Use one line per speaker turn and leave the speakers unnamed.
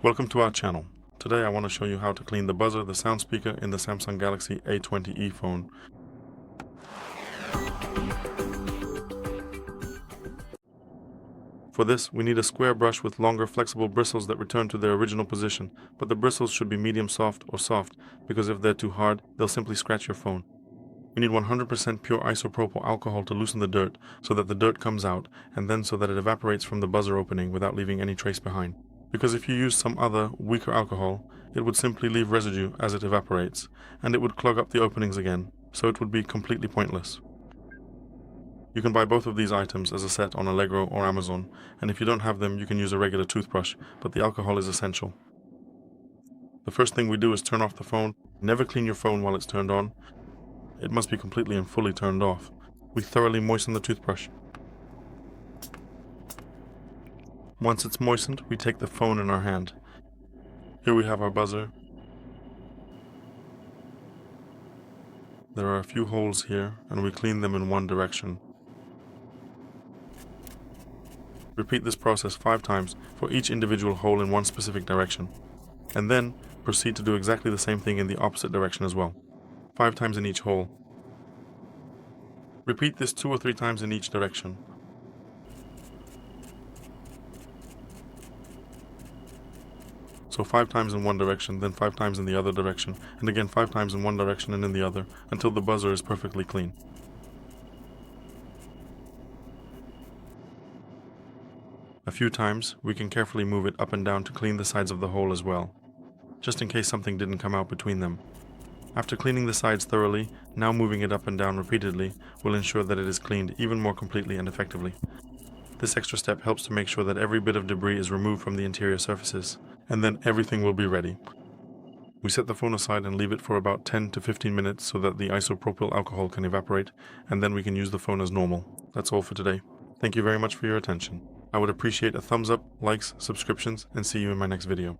Welcome to our channel. Today I want to show you how to clean the buzzer, the sound speaker in the Samsung Galaxy A20e phone. For this, we need a square brush with longer flexible bristles that return to their original position, but the bristles should be medium soft or soft, because if they're too hard, they'll simply scratch your phone. We need 100% pure isopropyl alcohol to loosen the dirt, so that the dirt comes out, and then so that it evaporates from the buzzer opening without leaving any trace behind. Because if you use some other, weaker alcohol, it would simply leave residue as it evaporates, and it would clog up the openings again, so it would be completely pointless. You can buy both of these items as a set on Allegro or Amazon, and if you don't have them, you can use a regular toothbrush, but the alcohol is essential. The first thing we do is turn off the phone. Never clean your phone while it's turned on. It must be completely and fully turned off. We thoroughly moisten the toothbrush. Once it's moistened, we take the phone in our hand. Here we have our buzzer. There are a few holes here, and we clean them in one direction. Repeat this process 5 times for each individual hole in one specific direction, and then proceed to do exactly the same thing in the opposite direction as well, 5 times in each hole. Repeat this 2 or 3 times in each direction. So 5 times in one direction, then 5 times in the other direction, and again 5 times in one direction and in the other, until the buzzer is perfectly clean. A few times, we can carefully move it up and down to clean the sides of the hole as well, just in case something didn't come out between them. After cleaning the sides thoroughly, now moving it up and down repeatedly will ensure that it is cleaned even more completely and effectively. This extra step helps to make sure that every bit of debris is removed from the interior surfaces, and then everything will be ready. We set the phone aside and leave it for about 10 to 15 minutes so that the isopropyl alcohol can evaporate, and then we can use the phone as normal. That's all for today. Thank you very much for your attention. I would appreciate a thumbs up, likes, subscriptions, and see you in my next video.